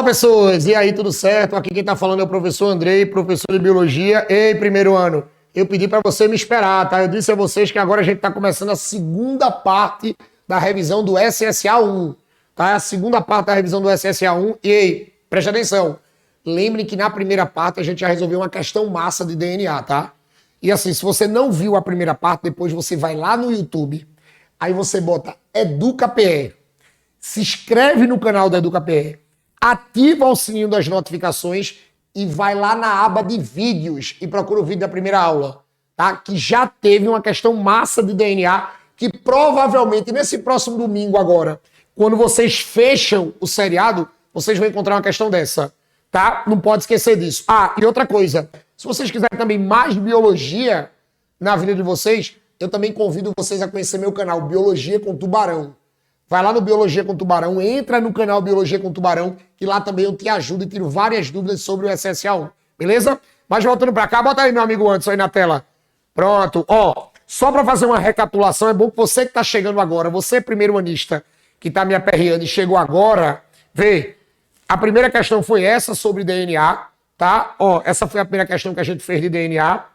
Pessoas! E aí, tudo certo? Aqui quem tá falando é o professor Andrei, professor de Biologia. Ei, primeiro ano, eu pedi para você me esperar, tá? Eu disse a vocês que agora a gente tá começando a segunda parte da revisão do SSA 1, tá? A segunda parte da revisão do SSA 1. E aí, preste atenção. Lembrem que na primeira parte a gente já resolveu uma questão massa de DNA, tá? E assim, se você não viu a primeira parte, depois você vai lá no YouTube, aí você bota EducaPE, se inscreve no canal da EducaPE, ativa o sininho das notificações e vai lá na aba de vídeos e procura o vídeo da primeira aula, tá? Que já teve uma questão massa de DNA que provavelmente nesse próximo domingo agora, quando vocês fecham o seriado, vocês vão encontrar uma questão dessa, tá? Não pode esquecer disso. Ah, e outra coisa, se vocês quiserem também mais biologia na vida de vocês, eu também convido vocês a conhecer meu canal Biologia com Tubarão. Vai lá no Biologia com Tubarão, entra no canal Biologia com Tubarão, que lá também eu te ajudo e tiro várias dúvidas sobre o SSA1, beleza? Mas voltando pra cá, bota aí meu amigo Anderson aí na tela. Pronto, ó, só pra fazer uma recapitulação, é bom que você que tá chegando agora, você primeiro anista que tá me aperreando e chegou agora, vê, a primeira questão foi essa sobre DNA, tá? Ó, essa foi a primeira questão que a gente fez de DNA.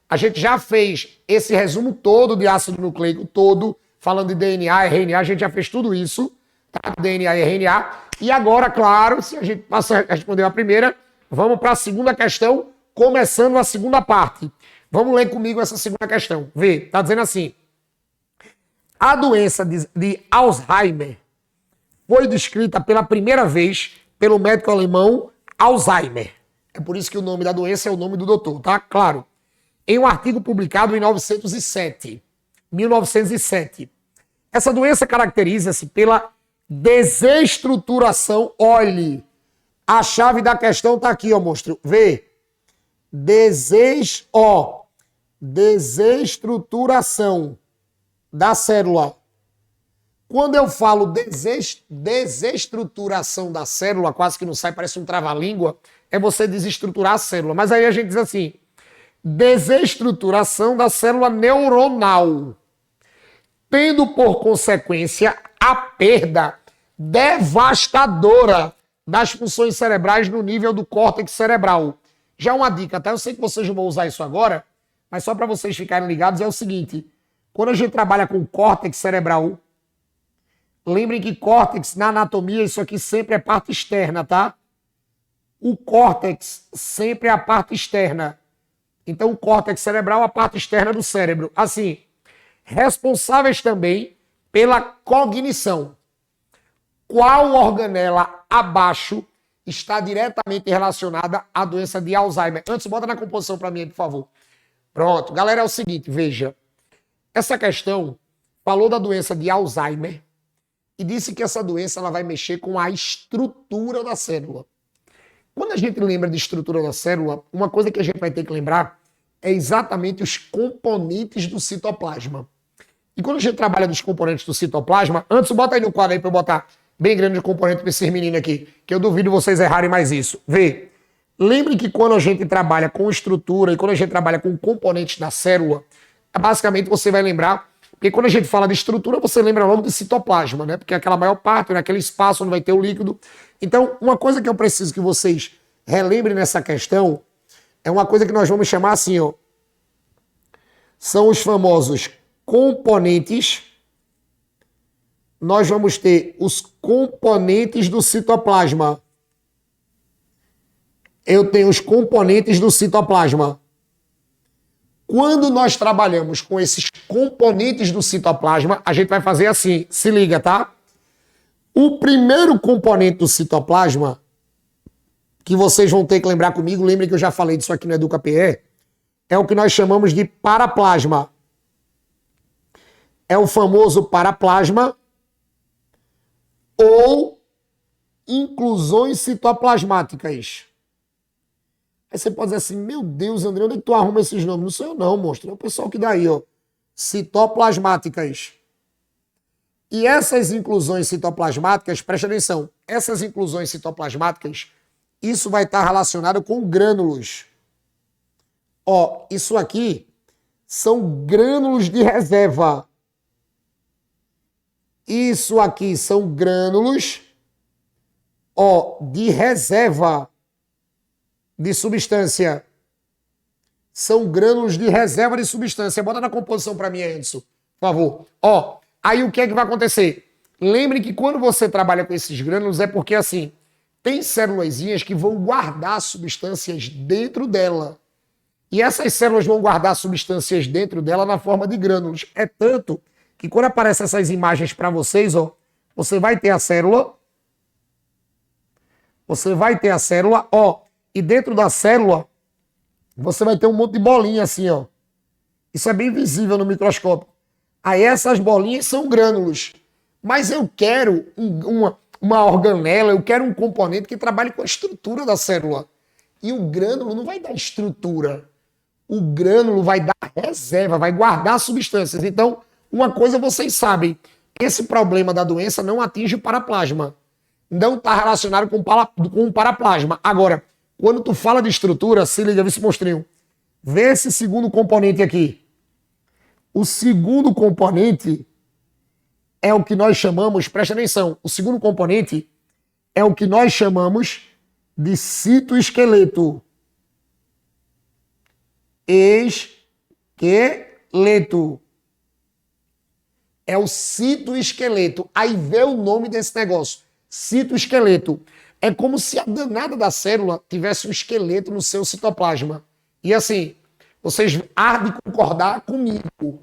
A gente já fez esse resumo todo de ácido nucleico, todo, falando de DNA, RNA, a gente já fez tudo isso, tá? DNA e RNA. E agora, claro, se a gente respondeu a primeira, vamos para a segunda questão, começando a segunda parte. Vamos ler comigo essa segunda questão. Vê, tá dizendo assim: a doença de Alzheimer foi descrita pela primeira vez pelo médico alemão Alzheimer. É por isso que o nome da doença é o nome do doutor, tá? Claro. Em um artigo publicado em 1907. Essa doença caracteriza-se pela desestruturação. Olhe, a chave da questão está aqui, ó, monstro. Vê. Desestruturação da célula. Quando eu falo desestruturação da célula, quase que não sai, parece um trava-língua, é você desestruturar a célula. Mas aí a gente diz assim: desestruturação da célula neuronal, tendo por consequência a perda devastadora das funções cerebrais no nível do córtex cerebral. Já uma dica, tá? Eu sei que vocês não vão usar isso agora, mas só para vocês ficarem ligados é o seguinte: quando a gente trabalha com córtex cerebral, lembrem que córtex na anatomia, isso aqui sempre é parte externa, tá? O córtex sempre é a parte externa. Então, o córtex cerebral é a parte externa do cérebro. Assim, responsáveis também pela cognição. Qual organela abaixo está diretamente relacionada à doença de Alzheimer? Antes, bota na composição para mim, por favor. Pronto. Galera, é o seguinte, veja. Essa questão falou da doença de Alzheimer e disse que essa doença ela vai mexer com a estrutura da célula. Quando a gente lembra de estrutura da célula, uma coisa que a gente vai ter que lembrar é exatamente os componentes do citoplasma. E quando a gente trabalha dos componentes do citoplasma, antes bota aí no quadro aí para eu botar bem grande o componente para esses meninos aqui, que eu duvido vocês errarem mais isso. Vê, lembre que quando a gente trabalha com estrutura e quando a gente trabalha com componentes da célula, basicamente você vai lembrar, porque quando a gente fala de estrutura, você lembra logo de citoplasma, né? Porque é aquela maior parte, naquele espaço onde vai ter o líquido. Então, uma coisa que eu preciso que vocês relembrem nessa questão é uma coisa que nós vamos chamar assim, ó. São os famosos componentes. Nós vamos ter os componentes do citoplasma. Eu tenho os componentes do citoplasma. Quando nós trabalhamos com esses componentes do citoplasma, a gente vai fazer assim, se liga, tá? O primeiro componente do citoplasma, que vocês vão ter que lembrar comigo, lembrem que eu já falei disso aqui no EducaPE, é o que nós chamamos de paraplasma. É o famoso paraplasma ou inclusões citoplasmáticas. Aí você pode dizer assim: meu Deus, André, onde é que tu arruma esses nomes? Não sou eu não, monstro. É o pessoal que dá aí, ó. Citoplasmáticas. E essas inclusões citoplasmáticas, preste atenção, essas inclusões citoplasmáticas, isso vai estar relacionado com grânulos. Ó, isso aqui são grânulos de reserva. Isso aqui são grânulos ó, de reserva de substância. São grânulos de reserva de substância. Bota na composição para mim, Anderson, por favor. Ó, aí o que é que vai acontecer? Lembre que quando você trabalha com esses grânulos é porque, assim, tem célulazinhas que vão guardar substâncias dentro dela. E essas células vão guardar substâncias dentro dela na forma de grânulos. É tanto que quando aparecem essas imagens para vocês, ó, você vai ter a célula. Você vai ter a célula, ó, e dentro da célula você vai ter um monte de bolinha assim, ó. Isso é bem visível no microscópio. Aí essas bolinhas são grânulos. Mas eu quero uma organela, eu quero um componente que trabalhe com a estrutura da célula. E o grânulo não vai dar estrutura. O grânulo vai dar reserva, vai guardar substâncias. Então, uma coisa vocês sabem, esse problema da doença não atinge o paraplasma. Não está relacionado com o paraplasma. Agora, quando tu fala de estrutura, se liga, vê esse monstrinho. Vê esse segundo componente aqui. O segundo componente é o que nós chamamos, presta atenção, o segundo componente é o que nós chamamos de citoesqueleto. Esqueleto. É o citoesqueleto. Aí vê o nome desse negócio. Citoesqueleto. É como se a danada da célula tivesse um esqueleto no seu citoplasma. E assim, vocês há de concordar comigo.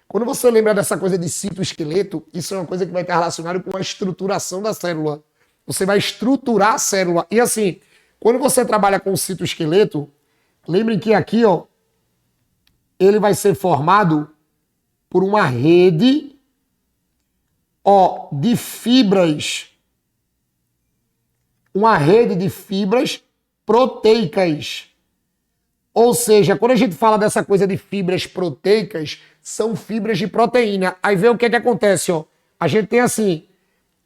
Quando você lembra dessa coisa de citoesqueleto, isso é uma coisa que vai estar relacionada com a estruturação da célula. Você vai estruturar a célula. E assim, quando você trabalha com o citoesqueleto, lembrem que aqui, ó, ele vai ser formado por uma rede, ó, de fibras. Uma rede de fibras proteicas. Ou seja, quando a gente fala dessa coisa de fibras proteicas, são fibras de proteína. Aí vê o que é que acontece, ó. A gente tem assim,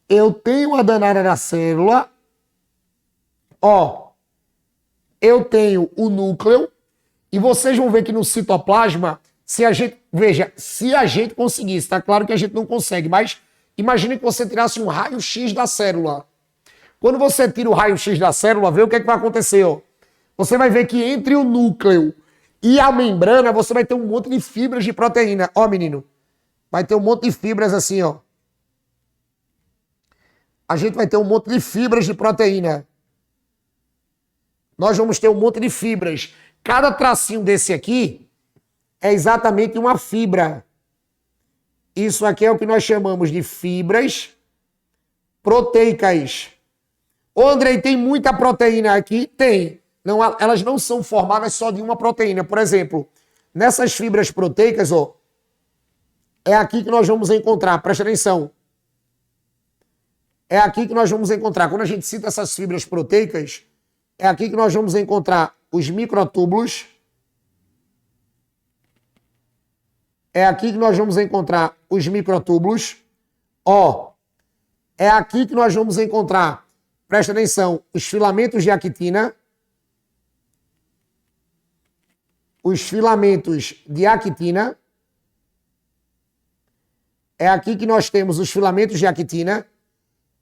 eu tenho a danada da célula, ó, eu tenho o núcleo, e vocês vão ver que no citoplasma, se a gente, veja, se a gente conseguisse, tá claro que a gente não consegue, mas imagine que você tirasse um raio-x da célula. Quando você tira o raio-x da célula, vê o que é que vai acontecer, ó. Você vai ver que entre o núcleo e a membrana, você vai ter um monte de fibras de proteína. Ó, menino, vai ter um monte de fibras assim, ó. A gente vai ter um monte de fibras de proteína. Nós vamos ter um monte de fibras. Cada tracinho desse aqui é exatamente uma fibra. Isso aqui é o que nós chamamos de fibras proteicas. Ô, Andrei, tem muita proteína aqui? Tem. Não, elas não são formadas só de uma proteína. Por exemplo, nessas fibras proteicas, ó, é aqui que nós vamos encontrar, presta atenção. É aqui que nós vamos encontrar, quando a gente cita essas fibras proteicas, é aqui que nós vamos encontrar os microtúbulos. É aqui que nós vamos encontrar os microtúbulos. Ó, é aqui que nós vamos encontrar, presta atenção, os filamentos de actina. Os filamentos de actina. É aqui que nós temos os filamentos de actina.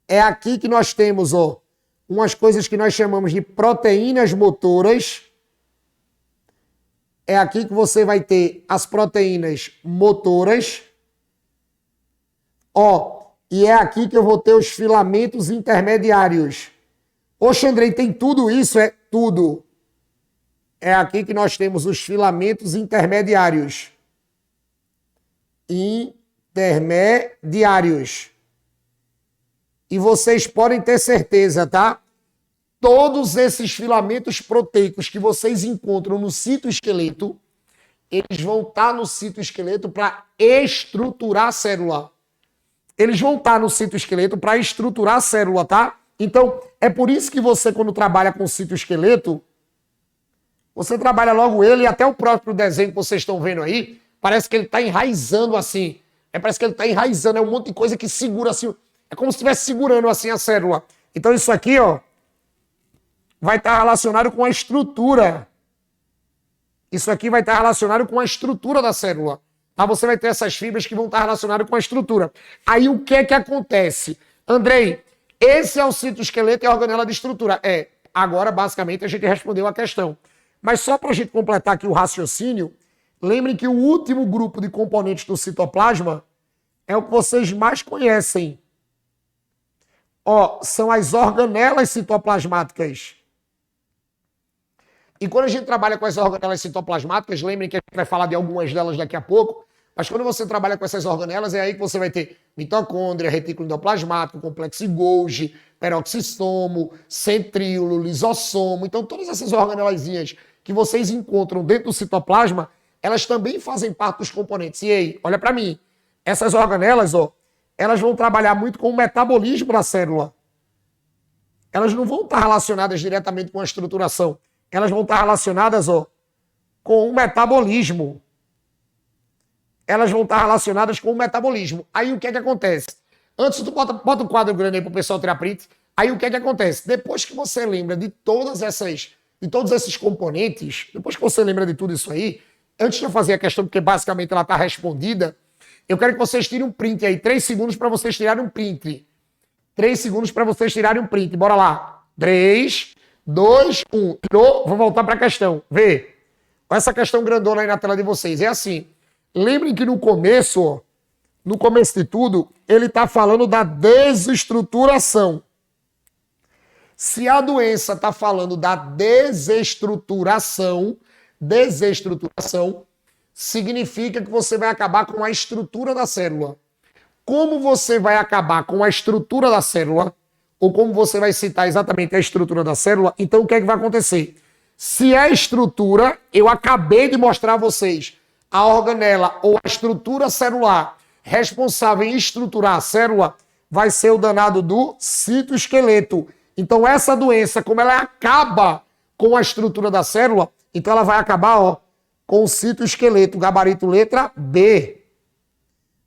É aqui que nós temos, ó, umas coisas que nós chamamos de proteínas motoras. É aqui que você vai ter as proteínas motoras. Ó, e é aqui que eu vou ter os filamentos intermediários. Oxe, Andrei, tem tudo isso? É tudo. É aqui que nós temos os filamentos intermediários. Intermediários. E vocês podem ter certeza, tá? Todos esses filamentos proteicos que vocês encontram no citoesqueleto, eles vão estar no citoesqueleto para estruturar a célula. Eles vão estar no citoesqueleto para estruturar a célula, tá? Então, é por isso que você, quando trabalha com citoesqueleto, você trabalha logo ele e até o próprio desenho que vocês estão vendo aí, parece que ele está enraizando assim. Parece que ele está enraizando, é um monte de coisa que segura assim. É como se estivesse segurando assim a célula. Então isso aqui, ó, vai estar relacionado com a estrutura. Isso aqui vai estar relacionado com a estrutura da célula. Tá? Você vai ter essas fibras que vão estar relacionadas com a estrutura. Aí o que é que acontece? Andrei, Esse é o citoesqueleto e a organela de estrutura. Agora, basicamente, a gente respondeu a questão. Mas só para a gente completar aqui o raciocínio, lembrem que o último grupo de componentes do citoplasma é o que vocês mais conhecem. São as organelas citoplasmáticas. E quando a gente trabalha com as organelas citoplasmáticas, lembrem que a gente vai falar de algumas delas daqui a pouco, mas quando você trabalha com essas organelas, é aí que você vai ter mitocôndria, retículo endoplasmático, complexo Golgi, peroxisomo, centríolo, lisossomo. Então, todas essas organelazinhas que vocês encontram dentro do citoplasma, elas também fazem parte dos componentes. E aí, olha para mim, essas organelas, elas vão trabalhar muito com o metabolismo da célula. Elas não vão estar relacionadas diretamente com a estruturação. Elas vão estar relacionadas, com o metabolismo. Elas vão estar relacionadas com o metabolismo. Aí o que é que acontece? Antes tu bota um quadro grande aí pro pessoal tirar print. Aí o que é que acontece? Depois que você lembra de todos esses componentes, depois que você lembra de tudo isso aí, antes de eu fazer a questão, porque basicamente ela está respondida, eu quero que vocês tirem um print aí, 3 segundos para vocês tirarem um print. 3 segundos para vocês tirarem um print. Bora lá. 3, 2, 1. Tirou? Vou voltar para a questão. Vê. Olha essa questão grandona aí na tela de vocês. É assim. Lembrem que no começo de tudo, ele está falando da desestruturação. Se a doença está falando da desestruturação, significa que você vai acabar com a estrutura da célula. Como você vai acabar com a estrutura da célula, ou como você vai citar exatamente a estrutura da célula, então o que é que vai acontecer? Se a estrutura, eu acabei de mostrar a vocês, a organela ou a estrutura celular responsável em estruturar a célula vai ser o danado do citoesqueleto. Então essa doença, como ela acaba com a estrutura da célula, então ela vai acabar com o citoesqueleto, gabarito letra B.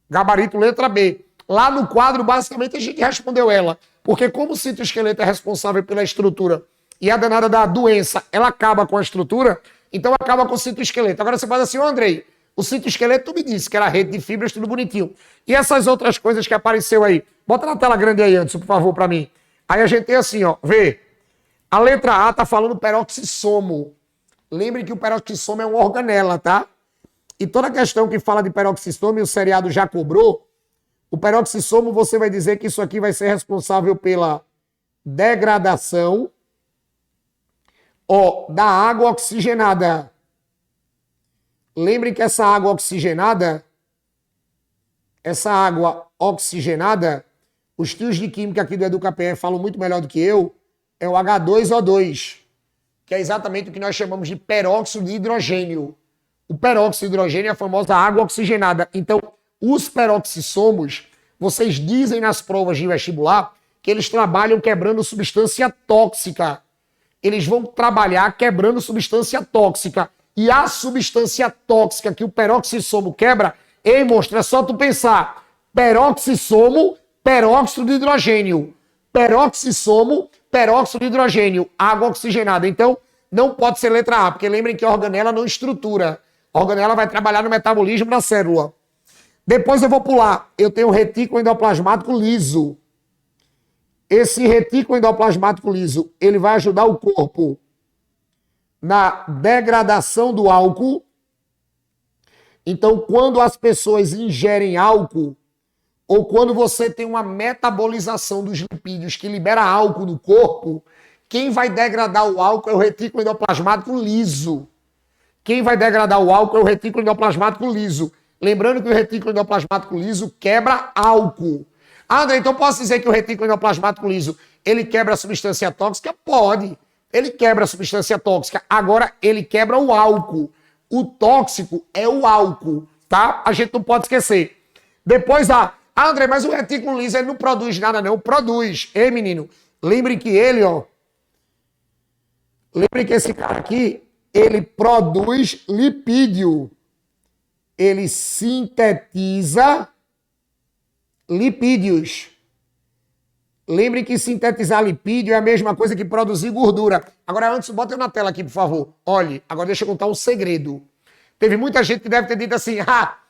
Gabarito letra B. Lá no quadro, basicamente, a gente respondeu ela. Porque como o citoesqueleto é responsável pela estrutura e a danada da doença, ela acaba com a estrutura, então acaba com o citoesqueleto. Agora você faz assim, Andrei, o citoesqueleto tu me disse que era rede de fibras, tudo bonitinho. E essas outras coisas que apareceu aí? Bota na tela grande aí, Anderson, por favor, para mim. Aí a gente tem assim, vê. A letra A tá falando peroxissomo. Lembre que o peroxissomo é uma organela, tá? E toda questão que fala de peroxissomo, e o seriado já cobrou, o peroxissomo você vai dizer que isso aqui vai ser responsável pela degradação da água oxigenada. Lembre que essa água oxigenada, os tios de química aqui do EducaPE falam muito melhor do que eu, é o H2O2, que é exatamente o que nós chamamos de peróxido de hidrogênio. O peróxido de hidrogênio é a famosa água oxigenada. Então, os peroxissomos, vocês dizem nas provas de vestibular que eles trabalham quebrando substância tóxica. Eles vão trabalhar quebrando substância tóxica. E a substância tóxica que o peroxissomo quebra, monstro, é só tu pensar. Peroxissomo, peróxido de hidrogênio. Peroxissomo, peróxido de hidrogênio. Água oxigenada. Então, não pode ser letra A, porque lembrem que a organela não estrutura. A organela vai trabalhar no metabolismo da célula. Depois eu vou pular. Eu tenho o retículo endoplasmático liso. Esse retículo endoplasmático liso, ele vai ajudar o corpo na degradação do álcool. Então, quando as pessoas ingerem álcool, ou quando você tem uma metabolização dos lipídios que libera álcool no corpo, quem vai degradar o álcool é o retículo endoplasmático liso. Quem vai degradar o álcool é o retículo endoplasmático liso. Lembrando que o retículo endoplasmático liso quebra álcool. André, então posso dizer que o retículo endoplasmático liso, ele quebra a substância tóxica? Pode. Ele quebra a substância tóxica. Agora, ele quebra o álcool. O tóxico é o álcool, tá? A gente não pode esquecer. Depois, André, mas o retículo liso, ele não produz nada, não. Produz. Ei, menino, lembre que ele, lembre que esse cara aqui, ele produz lipídio. Ele sintetiza lipídios. Lembre que sintetizar lipídio é a mesma coisa que produzir gordura. Agora, antes, bota eu na tela aqui, por favor. Olhe, agora deixa eu contar um segredo. Teve muita gente que deve ter dito assim,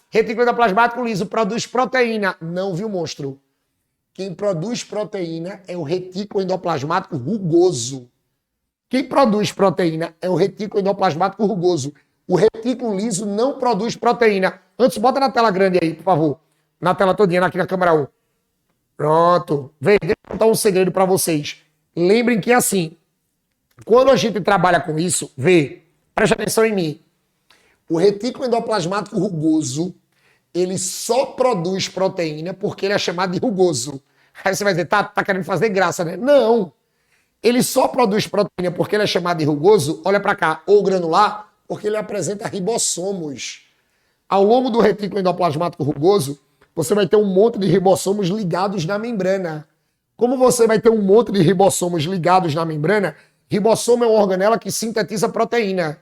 retículo endoplasmático liso produz proteína. Não, viu, monstro? Quem produz proteína é o retículo endoplasmático rugoso. Quem produz proteína é o retículo endoplasmático rugoso. O retículo liso não produz proteína. Antes, bota na tela grande aí, por favor. Na tela todinha, aqui na câmera 1. Pronto. Vem, deixa eu contar um segredo para vocês. Lembrem que assim, quando a gente trabalha com isso, preste atenção em mim. O retículo endoplasmático rugoso, ele só produz proteína porque ele é chamado de rugoso. Aí você vai dizer, tá querendo fazer graça, né? Não. Ele só produz proteína porque ele é chamado de rugoso, olha para cá, ou granular, porque ele apresenta ribossomos. Ao longo do retículo endoplasmático rugoso, você vai ter um monte de ribossomos ligados na membrana. Como você vai ter um monte de ribossomos ligados na membrana, ribossomo é uma organela que sintetiza proteína.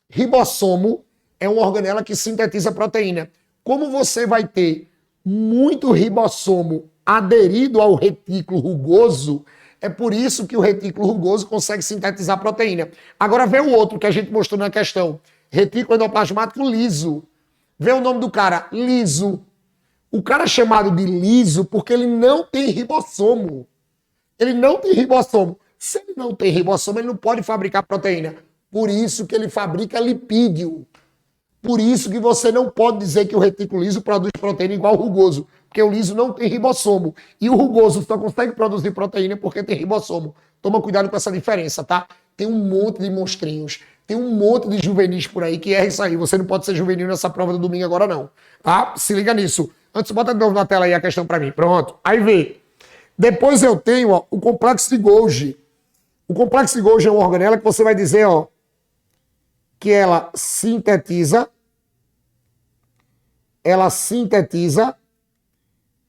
Ribossomo é uma organela que sintetiza proteína. Como você vai ter muito ribossomo aderido ao retículo rugoso, é por isso que o retículo rugoso consegue sintetizar proteína. Agora vê o outro que a gente mostrou na questão. Retículo endoplasmático liso. Vê o nome do cara, liso. O cara é chamado de liso porque ele não tem ribossomo. Ele não tem ribossomo. Se ele não tem ribossomo, ele não pode fabricar proteína. Por isso que ele fabrica lipídio. Por isso que você não pode dizer que o retículo liso produz proteína igual ao rugoso, porque o liso não tem ribossomo. E o rugoso só consegue produzir proteína porque tem ribossomo. Toma cuidado com essa diferença, tá? Tem um monte de monstrinhos, tem um monte de juvenis por aí que é isso aí. Você não pode ser juvenil nessa prova do domingo agora não, tá? Se liga nisso. Antes, bota de novo na tela aí a questão pra mim. Pronto. Aí vê. Depois eu tenho, ó, o complexo de Golgi. O complexo de Golgi é uma organela que você vai dizer, ó, que ela sintetiza,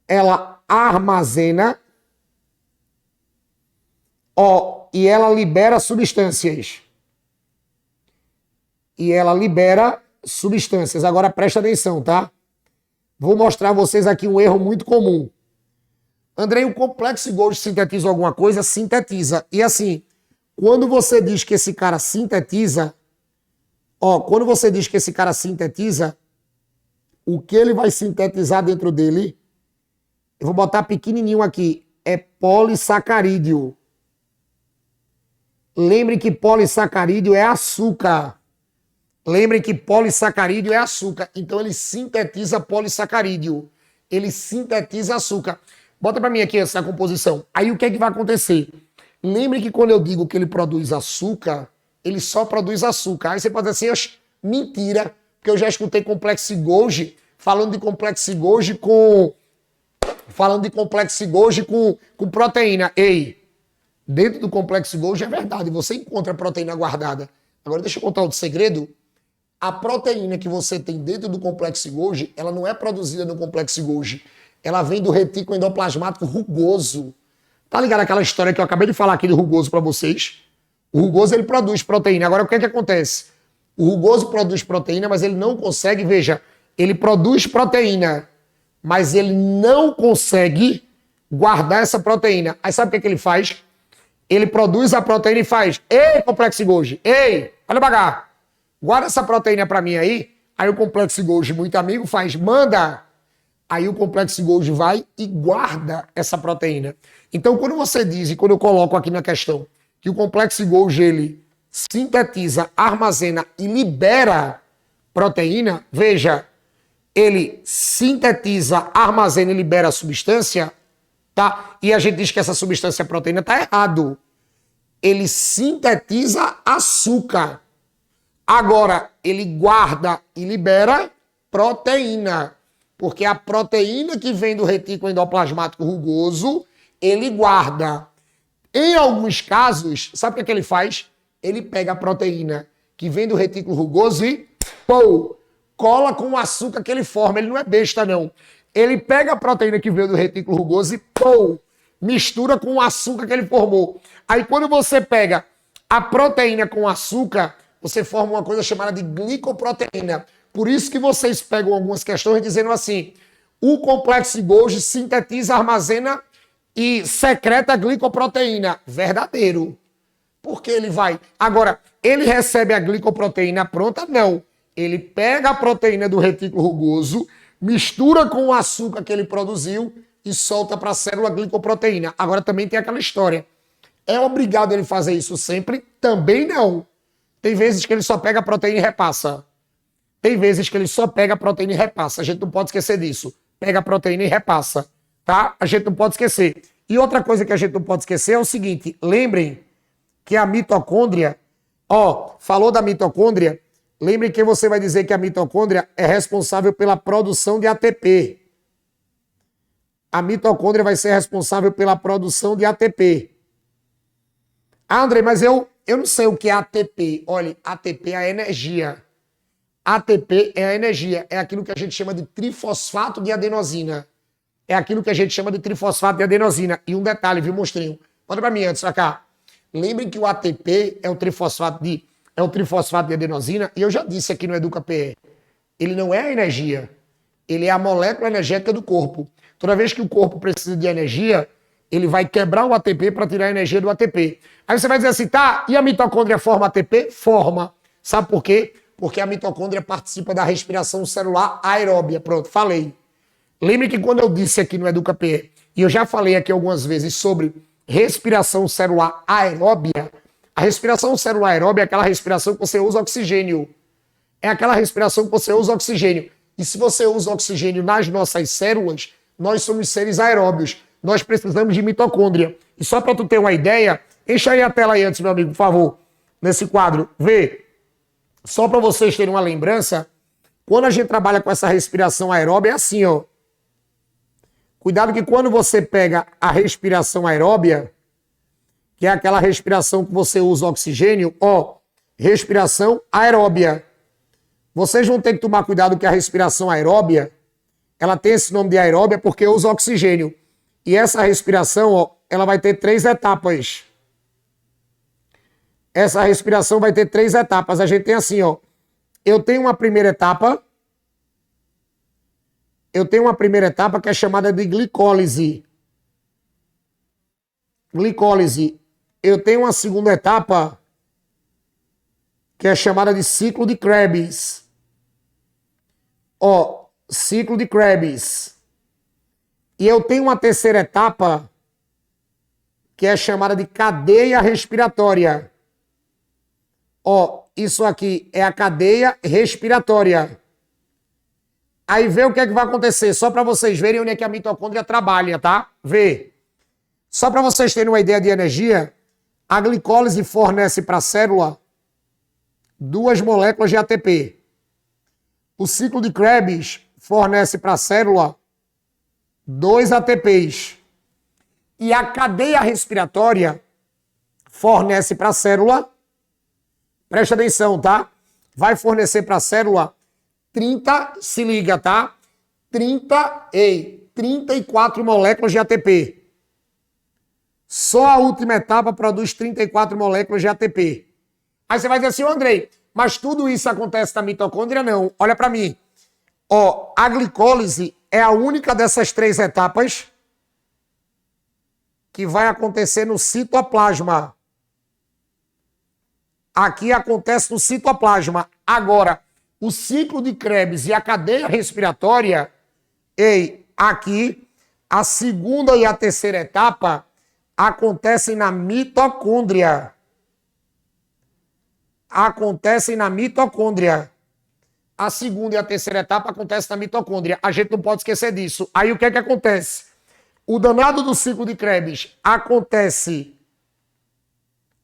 ela armazena, ó, e ela libera substâncias. Agora presta atenção, tá? Vou mostrar a vocês aqui um erro muito comum. Andrei, o complexo de Golgi sintetiza alguma coisa? Sintetiza. E assim, quando você diz que esse cara sintetiza, quando você diz que esse cara sintetiza, o que ele vai sintetizar dentro dele, eu vou botar pequenininho aqui, é polissacarídeo. Lembre que polissacarídeo é açúcar. Então ele sintetiza polissacarídeo. Ele sintetiza açúcar. Bota para mim aqui essa composição. Aí o que é que vai acontecer? Lembre que quando eu digo que ele produz açúcar, ele só produz açúcar. Aí você pode dizer assim, mentira, porque eu já escutei complexo de Golgi falando de complexo de Golgi com proteína. Ei, dentro do complexo de Golgi é verdade, você encontra proteína guardada. Agora deixa eu contar outro segredo. A proteína que você tem dentro do complexo de Golgi, ela não é produzida no complexo de Golgi. Ela vem do retículo endoplasmático rugoso. Tá ligado aquela história que eu acabei de falar aqui do rugoso para vocês? O rugoso, ele produz proteína. Agora, o que é que acontece? O rugoso produz proteína, mas ele não consegue, veja, ele produz proteína, mas ele não consegue guardar essa proteína. Aí sabe o que é que ele faz? Ele produz a proteína e faz, ei, complexo de Golgi, ei, olha pra cá, guarda essa proteína pra mim aí. Aí o complexo de Golgi, muito amigo, faz, manda. Aí o complexo de Golgi vai e guarda essa proteína. Então, quando você diz, e quando eu coloco aqui na questão, que o complexo de Golgi, ele sintetiza, armazena e libera proteína, veja, ele sintetiza, armazena e libera a substância, tá? E a gente diz que essa substância é proteína, tá errado. Ele sintetiza açúcar. Agora, ele guarda e libera proteína. Porque a proteína que vem do retículo endoplasmático rugoso, ele guarda. Em alguns casos, sabe o que é que ele faz? Ele pega a proteína que vem do retículo rugoso e cola com o açúcar que ele forma. Ele não é besta, não. Ele pega a proteína que veio do retículo rugoso e mistura com o açúcar que ele formou. Aí quando você pega a proteína com açúcar, você forma uma coisa chamada de glicoproteína. Por isso que vocês pegam algumas questões dizendo assim, o complexo de Golgi sintetiza, armazena e secreta glicoproteína. Verdadeiro. Porque ele vai... Agora, ele recebe a glicoproteína pronta? Não. Ele pega a proteína do retículo rugoso, mistura com o açúcar que ele produziu, e solta para a célula glicoproteína. Agora também tem aquela história. É obrigado ele fazer isso sempre? Também não. Tem vezes que ele só pega a proteína e repassa. Tem vezes que ele só pega a proteína e repassa. A gente não pode esquecer disso. Pega a proteína e repassa, tá? A gente não pode esquecer. E outra coisa que a gente não pode esquecer é o seguinte, lembrem que a mitocôndria, falou da mitocôndria, lembrem que você vai dizer que a mitocôndria é responsável pela produção de ATP. A mitocôndria vai ser responsável pela produção de ATP. Ah, André, mas eu não sei o que é ATP. Olha, ATP é a energia. ATP é a energia. É aquilo que a gente chama de trifosfato de adenosina. É aquilo que a gente chama de trifosfato de adenosina. E um detalhe, viu, monstrinho? Manda pra mim antes, pra cá. Lembrem que o ATP é o trifosfato de adenosina. E eu já disse aqui no EducaPE. Ele não é a energia. Ele é a molécula energética do corpo. Toda vez que o corpo precisa de energia, ele vai quebrar o ATP para tirar a energia do ATP. Aí você vai dizer assim, tá, e a mitocôndria forma ATP? Forma. Sabe por quê? Porque a mitocôndria participa da respiração celular aeróbia. Pronto, falei. Lembre que quando eu disse aqui no EducaPE, e eu já falei aqui algumas vezes sobre respiração celular aeróbia, a respiração celular aeróbia é aquela respiração que você usa oxigênio. É aquela respiração que você usa oxigênio. E se você usa oxigênio nas nossas células, nós somos seres aeróbios. Nós precisamos de mitocôndria. E só para tu ter uma ideia, encha aí a tela aí antes, meu amigo, por favor, nesse quadro. Vê. Só para vocês terem uma lembrança, quando a gente trabalha com essa respiração aeróbia, é assim, ó. Cuidado que quando você pega a respiração aeróbia, que é aquela respiração que você usa oxigênio, respiração aeróbia. Vocês vão ter que tomar cuidado que a respiração aeróbia, ela tem esse nome de aeróbia porque usa oxigênio. E essa respiração, ela vai ter 3 etapas. Essa respiração vai ter 3 etapas. A gente tem assim, eu tenho uma primeira etapa. Eu tenho uma primeira etapa que é chamada de glicólise. Glicólise. Eu tenho uma segunda etapa que é chamada de ciclo de Krebs. Ciclo de Krebs. E eu tenho uma terceira etapa que é chamada de cadeia respiratória. Isso aqui é a cadeia respiratória. Aí vê o que é que vai acontecer, só para vocês verem onde é que a mitocôndria trabalha, tá? Vê. Só para vocês terem uma ideia de energia, a glicólise fornece para a célula 2 moléculas de ATP. O ciclo de Krebs fornece para a célula 2 ATPs. E a cadeia respiratória fornece para a célula, presta atenção, tá? Vai fornecer para a célula 30, se liga, tá? 34 moléculas de ATP. Só a última etapa produz 34 moléculas de ATP. Aí você vai dizer assim, Andrei, mas tudo isso acontece na mitocôndria? Não. Olha para mim. A glicólise é a única dessas 3 etapas que vai acontecer no citoplasma. Aqui acontece no citoplasma. Agora, o ciclo de Krebs e a cadeia respiratória, aqui, a segunda e a terceira etapa acontecem na mitocôndria. Acontecem na mitocôndria. A segunda e a terceira etapa acontecem na mitocôndria. A gente não pode esquecer disso. Aí o que é que acontece? O danado do ciclo de Krebs acontece...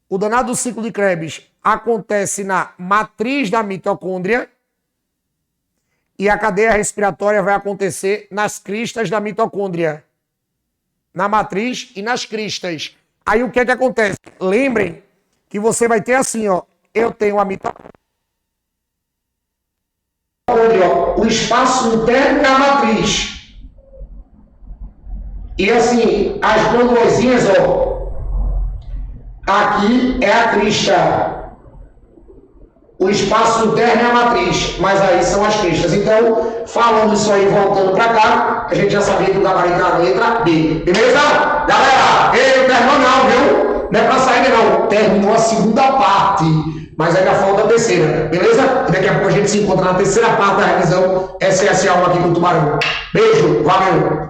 O danado do ciclo de Krebs acontece na matriz da mitocôndria e a cadeia respiratória vai acontecer nas cristas da mitocôndria. Na matriz e nas cristas. Aí o que é que acontece? Lembrem que você vai ter assim, eu tenho a mitocôndria, o espaço interno da matriz. E assim, as glândulas, aqui é a crista. O espaço interno é a matriz, mas aí são as cristas. Então, falando isso aí, voltando para cá, a gente já sabia que o gabarito da letra B. Beleza? Galera, não terminou não, viu? Não é para sair não. Terminou a segunda parte, mas ainda falta a terceira. Beleza? E daqui a pouco a gente se encontra na terceira parte da revisão SSA1 aqui com o Tubarão. Beijo, valeu!